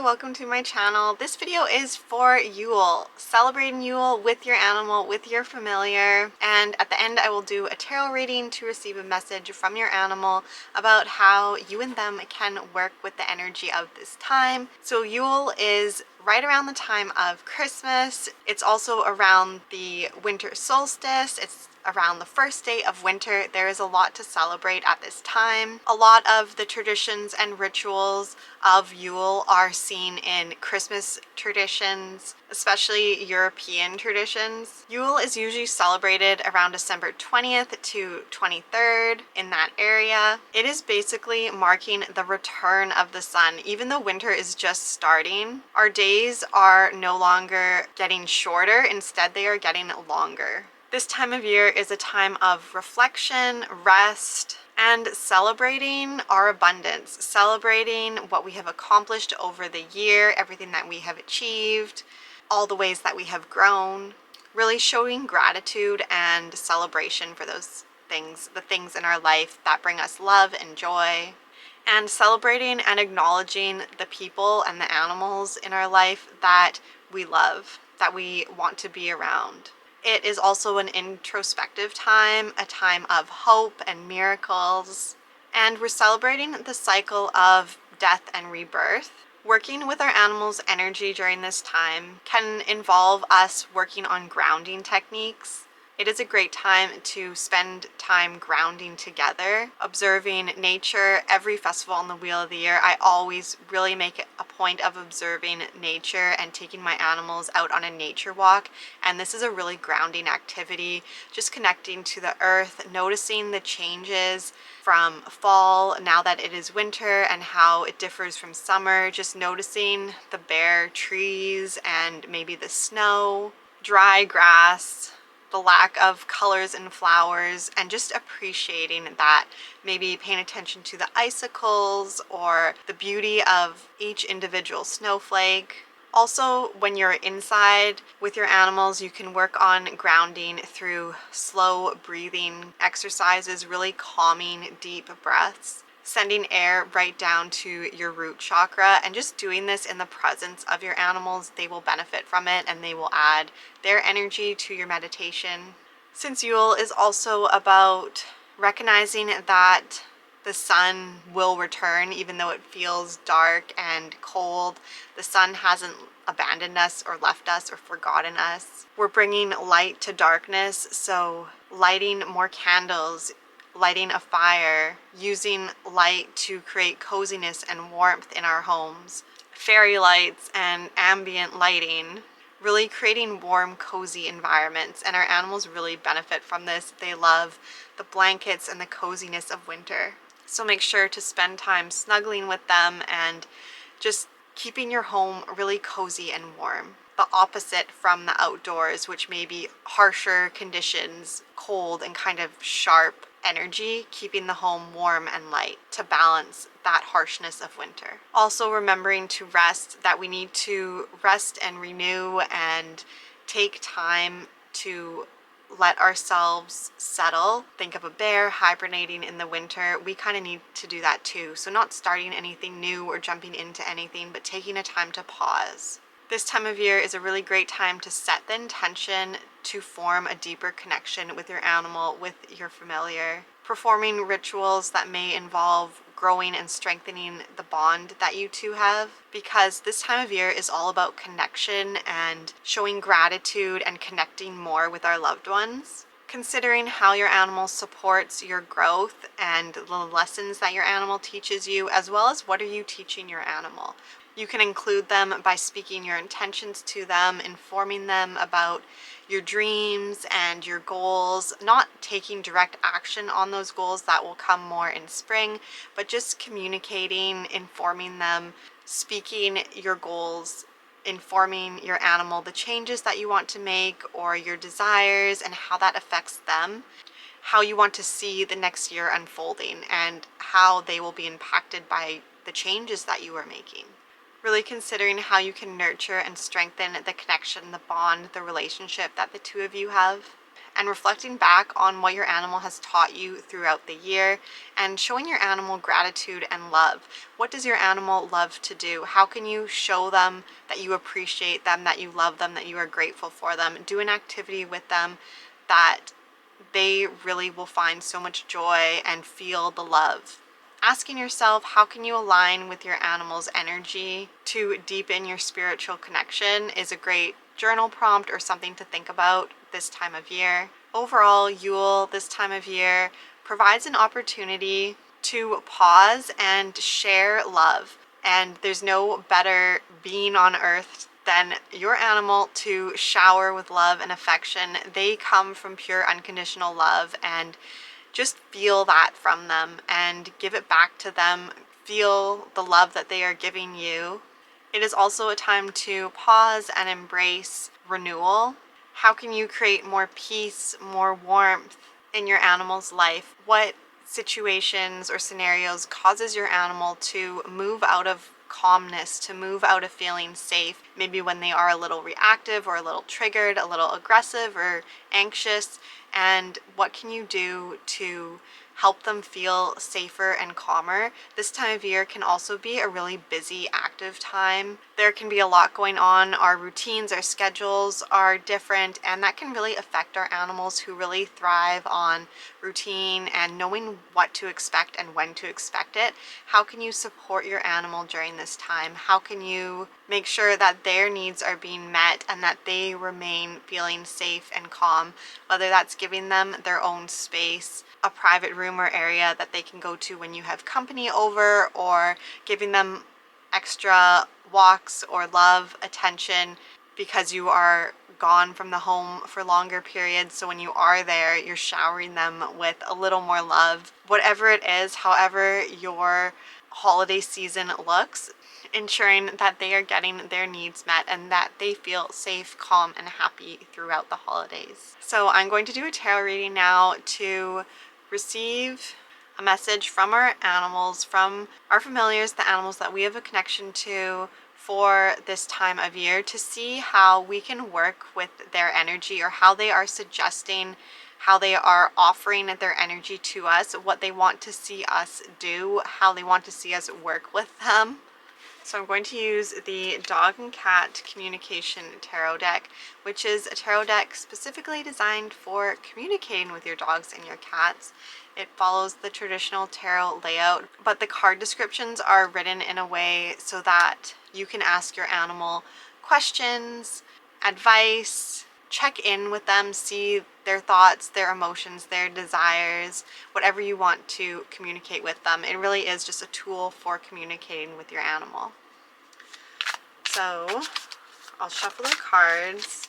welcome to my channel. This video is for Yule, celebrating Yule with your animal, with your familiar, and at the end I will do a tarot reading to receive a message from your animal about how you and them can work with the energy of this time. So Yule is right around the time of Christmas. It's also around the winter solstice. It's around the first day of winter. There is a lot to celebrate at this time. A lot of the traditions and rituals of Yule are seen in Christmas traditions, especially European traditions. Yule is usually celebrated around December 20th to 23rd in that area. It is basically marking the return of the sun. Even though winter is just starting, our days are no longer getting shorter, instead they are getting longer. This time of year is a time of reflection, rest, and celebrating our abundance, celebrating what we have accomplished over the year, everything that we have achieved, all the ways that we have grown, really showing gratitude and celebration for those things, the things in our life that bring us love and joy, and celebrating and acknowledging the people and the animals in our life that we love, that we want to be around. It is also an introspective time, a time of hope and miracles, and we're celebrating the cycle of death and rebirth. Working with our animals' energy during this time can involve us working on grounding techniques. It is a great time to spend time grounding together, observing nature. Every festival on the Wheel of the Year, I always really make it a point of observing nature and taking my animals out on a nature walk. And this is a really grounding activity, just connecting to the earth, noticing the changes from fall, now that it is winter, and how it differs from summer, just noticing the bare trees and maybe the snow, dry grass, the lack of colors and flowers, and just appreciating that, maybe paying attention to the icicles or the beauty of each individual snowflake. Also, when you're inside with your animals, you can work on grounding through slow breathing exercises, really calming deep breaths, sending air right down to your root chakra, and just doing this in the presence of your animals. They will benefit from it and they will add their energy to your meditation. Since Yule is also about recognizing that the sun will return, even though it feels dark and cold, the sun hasn't abandoned us or left us or forgotten us. We're bringing light to darkness, so lighting more candles, lighting a fire, using light to create coziness and warmth in our homes, fairy lights and ambient lighting, really creating warm, cozy environments. And our animals really benefit from this. They love the blankets and the coziness of winter. So make sure to spend time snuggling with them and just keeping your home really cozy and warm. The opposite from the outdoors, which may be harsher conditions, cold and kind of sharp energy, keeping the home warm and light to balance that harshness of winter. Also remembering to rest, that we need to rest and renew and take time to let ourselves settle. Think of a bear hibernating in the winter. We kind of need to do that too. So not starting anything new or jumping into anything, but taking a time to pause. This time of year is a really great time to set the intention to form a deeper connection with your animal, with your familiar. Performing rituals that may involve growing and strengthening the bond that you two have, because this time of year is all about connection and showing gratitude and connecting more with our loved ones. Considering how your animal supports your growth and the lessons that your animal teaches you, as well as what are you teaching your animal. You can include them by speaking your intentions to them, informing them about your dreams and your goals, not taking direct action on those goals, that will come more in spring, but just communicating, informing them, speaking your goals, informing your animal the changes that you want to make or your desires and how that affects them, how you want to see the next year unfolding and how they will be impacted by the changes that you are making. Really considering how you can nurture and strengthen the connection, the bond, the relationship that the two of you have. and reflecting back on what your animal has taught you throughout the year, and showing your animal gratitude and love. What does your animal love to do? How can you show them that you appreciate them, that you love them, that you are grateful for them? Do an activity with them that they really will find so much joy and feel the love. Asking yourself, how can you align with your animal's energy to deepen your spiritual connection is a great journal prompt or something to think about this time of year. Overall, Yule this time of year provides an opportunity to pause and share love. And there's no better being on earth than your animal to shower with love and affection. They come from pure unconditional love, and just feel that from them and give it back to them. Feel the love that they are giving you. It is also a time to pause and embrace renewal. How can you create more peace, more warmth in your animal's life? What situations or scenarios causes your animal to move out of calmness, to move out of feeling safe? Maybe when they are a little reactive or a little triggered, a little aggressive or anxious. And what can you do to help them feel safer and calmer? This time of year can also be a really busy, active time. There can be a lot going on. Our routines, our schedules are different, and that can really affect our animals who really thrive on routine and knowing what to expect and when to expect it. How can you support your animal during this time? How can you make sure that their needs are being met and that they remain feeling safe and calm? Whether that's giving them their own space, a private room or area that they can go to when you have company over, or giving them extra walks or love, attention, because you are gone from the home for longer periods. So when you are there, you're showering them with a little more love. Whatever it is, however your holiday season looks, ensuring that they are getting their needs met and that they feel safe, calm, and happy throughout the holidays. So I'm going to do a tarot reading now to receive a message from our animals, from our familiars, the animals that we have a connection to for this time of year, to see how we can work with their energy, or how they are suggesting, how they are offering their energy to us, what they want to see us do, how they want to see us work with them. So I'm going to use the Dog and Cat Communication Tarot deck, which is a tarot deck specifically designed for communicating with your dogs and your cats. It follows the traditional tarot layout, but the card descriptions are written in a way so that you can ask your animal questions, advice, check in with them, see their thoughts, their emotions, their desires, whatever you want to communicate with them. It really is just a tool for communicating with your animal. So I'll shuffle the cards.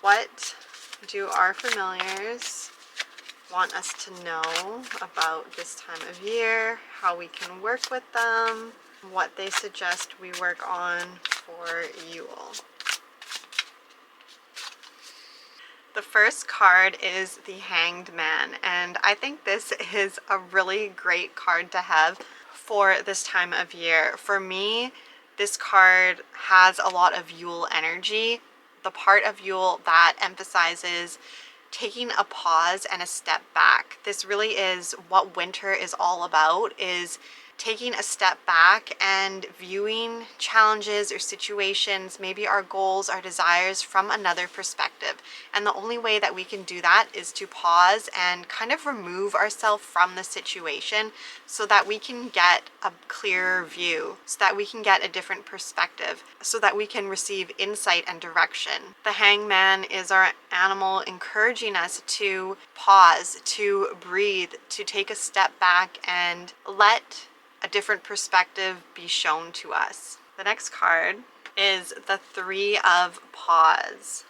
What do our familiars want us to know about this time of year? How we can work with them? What they suggest we work on for Yule? The first card is the Hanged Man, and I think this is a really great card to have for this time of year. For me, this card has a lot of Yule energy, the part of Yule that emphasizes taking a pause and a step back. This really is what winter is all about, is taking a step back and viewing challenges or situations, maybe our goals, our desires, from another perspective. And the only way that we can do that is to pause and kind of remove ourselves from the situation so that we can get a clearer view, so that we can get a different perspective, so that we can receive insight and direction. The Hangman is our animal encouraging us to pause, to breathe, to take a step back and let a different perspective be shown to us. The next card is the Three of Paws.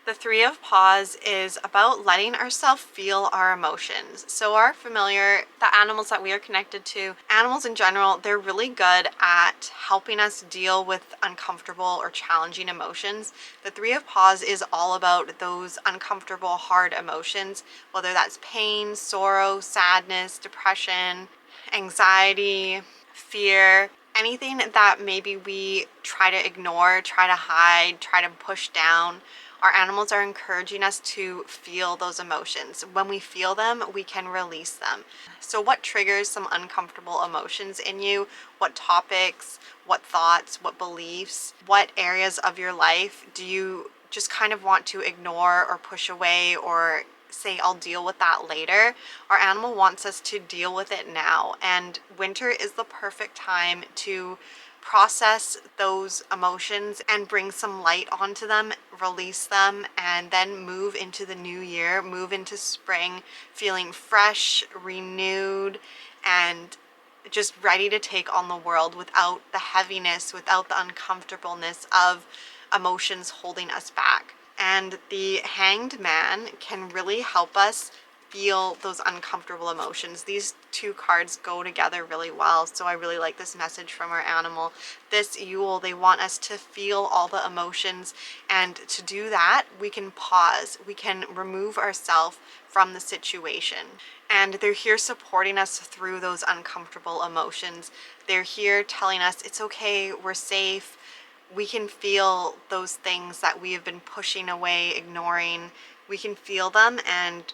The Three of Paws is about letting ourselves feel our emotions. So our familiar, the animals that we are connected to, animals in general, they're really good at helping us deal with uncomfortable or challenging emotions. The Three of Paws is all about those uncomfortable, hard emotions, whether that's pain, sorrow, sadness, depression, anxiety, fear, anything that maybe we try to ignore, try to hide, try to push down. Our animals are encouraging us to feel those emotions. When we feel them, we can release them. So what triggers some uncomfortable emotions in you? What topics, what thoughts, what beliefs, what areas of your life do you just kind of want to ignore or push away or say, I'll deal with that later? Our animal wants us to deal with it now, and winter is the perfect time to process those emotions and bring some light onto them, release them, and then move into the new year, move into spring feeling fresh, renewed, and just ready to take on the world without the heaviness, without the uncomfortableness of emotions holding us back. And the Hanged Man can really help us feel those uncomfortable emotions. These two cards go together really well, so I really like this message from our animal. This Yule, they want us to feel all the emotions, and to do that, we can pause. We can remove ourselves from the situation. And they're here supporting us through those uncomfortable emotions. They're here telling us it's okay, we're safe, we can feel those things that we have been pushing away, ignoring. We can feel them, and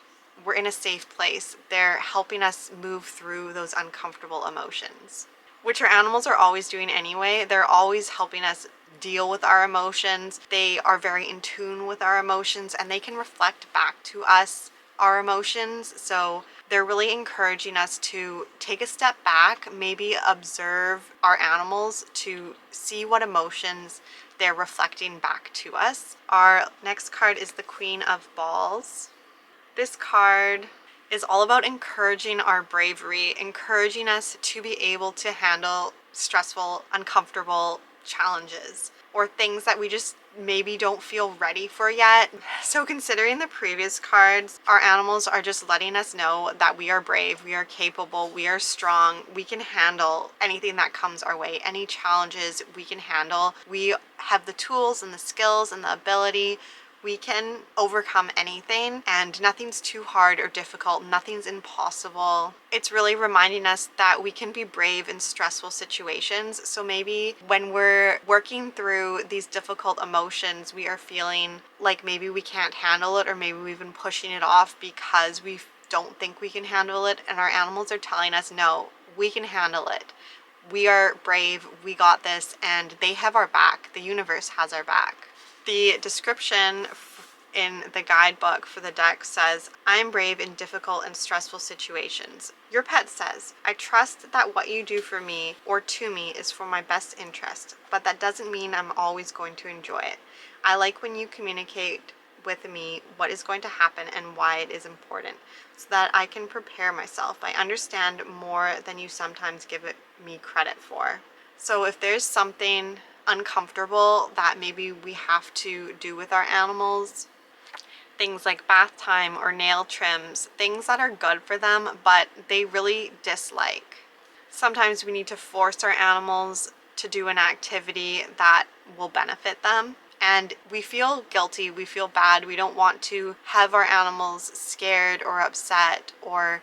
we're in a safe place. They're helping us move through those uncomfortable emotions, which our animals are always doing anyway. They're always helping us deal with our emotions. They are very in tune with our emotions, and they can reflect back to us our emotions. So they're really encouraging us to take a step back, maybe observe our animals to see what emotions they're reflecting back to us. Our next card is the Queen of Balls. This card is all about encouraging our bravery, encouraging us to be able to handle stressful, uncomfortable challenges or things that we just maybe don't feel ready for yet. So considering the previous cards, our animals are just letting us know that we are brave, we are capable, we are strong, we can handle anything that comes our way, any challenges we can handle. We have the tools and the skills and the ability. We can overcome anything, and nothing's too hard or difficult. Nothing's impossible. It's really reminding us that we can be brave in stressful situations. So maybe when we're working through these difficult emotions, we are feeling like maybe we can't handle it, or maybe we've been pushing it off because we don't think we can handle it. And our animals are telling us, no, we can handle it. We are brave, we got this, and they have our back. The universe has our back. The description in the guidebook for the deck says, I'm brave in difficult and stressful situations. Your pet says, I trust that what you do for me or to me is for my best interest, but that doesn't mean I'm always going to enjoy it. I like when you communicate with me what is going to happen and why it is important, so that I can prepare myself. I understand more than you sometimes give me credit for. So if there's something uncomfortable that maybe we have to do with our animals, things like bath time or nail trims, things that are good for them but they really dislike. Sometimes we need to force our animals to do an activity that will benefit them, and we feel guilty, we feel bad, we don't want to have our animals scared or upset or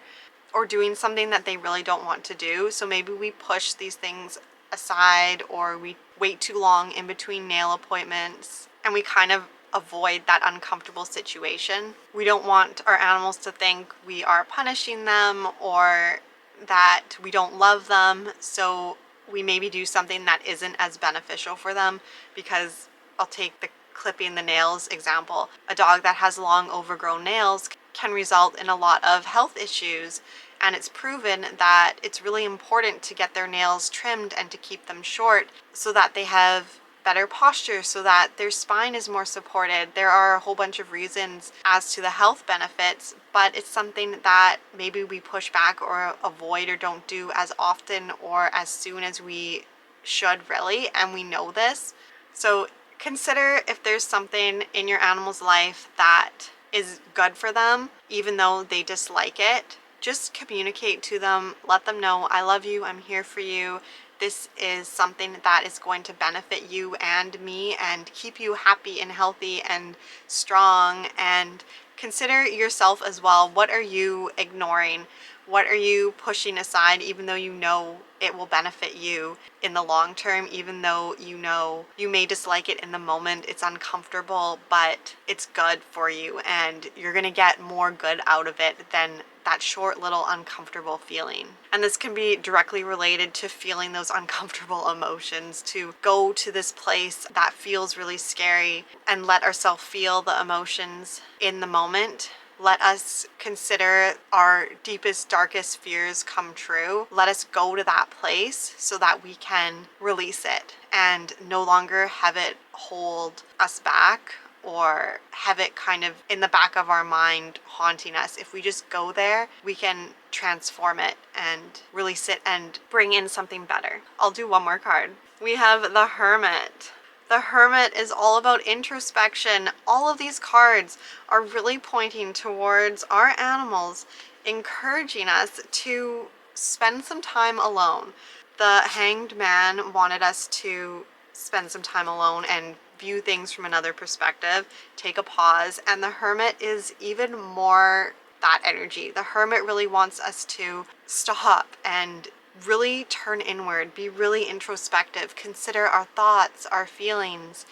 doing something that they really don't want to do. So maybe we push these things aside, or we wait too long in between nail appointments, and we kind of avoid that uncomfortable situation. We don't want our animals to think we are punishing them or that we don't love them, so we maybe do something that isn't as beneficial for them. Because I'll take the clipping the nails example. A dog that has long overgrown nails can result in a lot of health issues, and it's proven that it's really important to get their nails trimmed and to keep them short so that they have better posture, so that their spine is more supported. There are a whole bunch of reasons as to the health benefits, but it's something that maybe we push back or avoid or don't do as often or as soon as we should, really, and we know this. So consider if there's something in your animal's life that is good for them, even though they dislike it. Just communicate to them, let them know, I love you, I'm here for you. This is something that is going to benefit you and me and keep you happy and healthy and strong. And consider yourself as well. What are you ignoring? What are you pushing aside even though you know it will benefit you in the long term, even though you know you may dislike it in the moment, it's uncomfortable, but it's good for you and you're gonna get more good out of it than that short little uncomfortable feeling. And this can be directly related to feeling those uncomfortable emotions, to go to this place that feels really scary and let ourselves feel the emotions in the moment. Let us consider our deepest, darkest fears come true. Let us go to that place so that we can release it and no longer have it hold us back or have it kind of in the back of our mind haunting us. If we just go there, we can transform it and release it and bring in something better. I'll do one more card. We have the Hermit. The Hermit is all about introspection. All of these cards are really pointing towards our animals, encouraging us to spend some time alone. The Hanged Man wanted us to spend some time alone and view things from another perspective, take a pause, and the Hermit is even more that energy. The Hermit really wants us to stop and really turn inward, be really introspective, consider our thoughts, our feelings,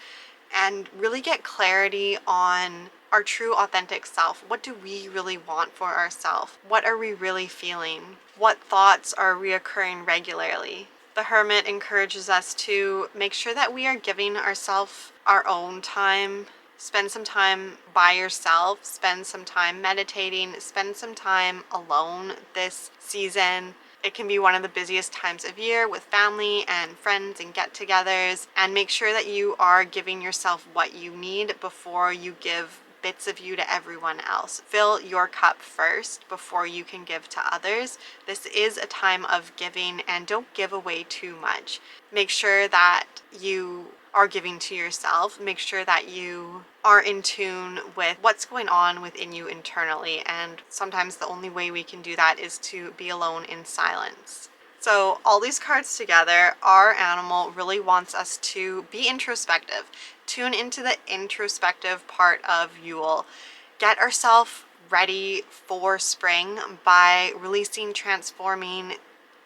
and really get clarity on our true authentic self. What do we really want for ourselves? What are we really feeling? What thoughts are reoccurring regularly? The Hermit encourages us to make sure that we are giving ourselves our own time. Spend some time by yourself, spend some time meditating, spend some time alone this season. It can be one of the busiest times of year with family and friends and get-togethers, and make sure that you are giving yourself what you need before you give bits of you to everyone else. Fill your cup first before you can give to others. This is a time of giving, and don't give away too much. Make sure that you are giving to yourself. Make sure that you are in tune with what's going on within you internally, and sometimes the only way we can do that is to be alone in silence. So all these cards together, our animal really wants us to be introspective. Tune into the introspective part of Yule. Get ourselves ready for spring by releasing, transforming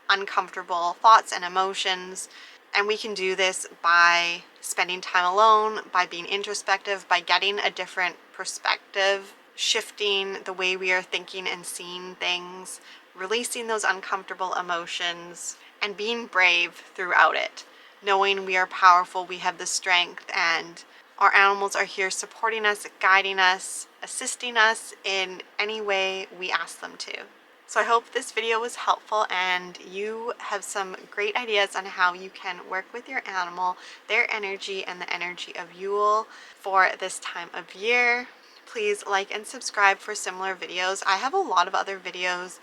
uncomfortable thoughts and emotions. And we can do this by spending time alone, by being introspective, by getting a different perspective, shifting the way we are thinking and seeing things, releasing those uncomfortable emotions, and being brave throughout it, knowing we are powerful, we have the strength, and our animals are here supporting us, guiding us, assisting us in any way we ask them to. So I hope this video was helpful and you have some great ideas on how you can work with your animal, their energy, and the energy of Yule for this time of year. Please like and subscribe for similar videos. I have a lot of other videos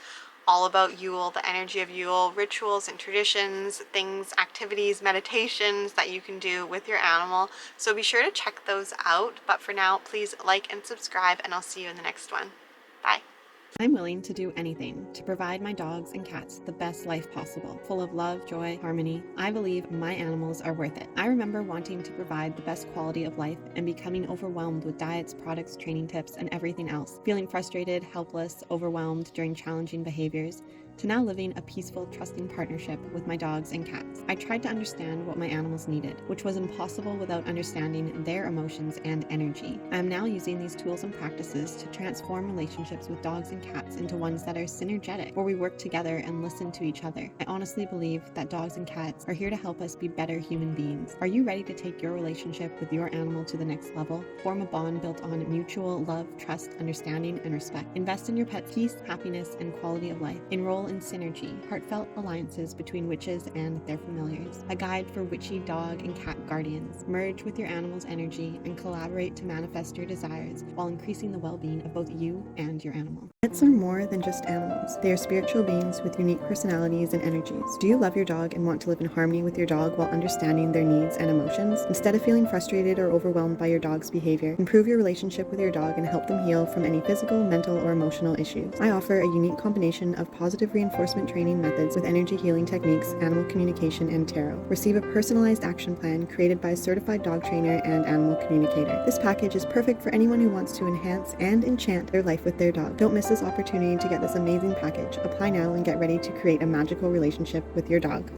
all about Yule, the energy of Yule, rituals and traditions, things, activities, meditations that you can do with your animal. So be sure to check those out. But for now, please like and subscribe, and I'll see you in the next one. Bye. I'm willing to do anything to provide my dogs and cats the best life possible, full of love, joy, harmony. I believe my animals are worth it. I remember wanting to provide the best quality of life and becoming overwhelmed with diets, products, training tips, and everything else, feeling frustrated, helpless, overwhelmed during challenging behaviors, to now living a peaceful, trusting partnership with my dogs and cats. I tried to understand what my animals needed, which was impossible without understanding their emotions and energy. I am now using these tools and practices to transform relationships with dogs and cats into ones that are synergetic, where we work together and listen to each other. I honestly believe that dogs and cats are here to help us be better human beings. Are you ready to take your relationship with your animal to the next level? Form a bond built on mutual love, trust, understanding, and respect. Invest in your pet's peace, happiness, and quality of life. Enroll in Synergy, heartfelt alliances between witches and their familiars. A guide for witchy dog and cat guardians. Merge with your animal's energy and collaborate to manifest your desires while increasing the well-being of both you and your animal. Pets are more than just animals. They are spiritual beings with unique personalities and energies. Do you love your dog and want to live in harmony with your dog while understanding their needs and emotions? Instead of feeling frustrated or overwhelmed by your dog's behavior, improve your relationship with your dog and help them heal from any physical, mental, or emotional issues. I offer a unique combination of positive reinforcement training methods with energy healing techniques, animal communication, and tarot. Receive a personalized action plan created by a certified dog trainer and animal communicator. This package is perfect for anyone who wants to enhance and enchant their life with their dog. Don't miss this this opportunity to get this amazing package. Apply now and get ready to create a magical relationship with your dog.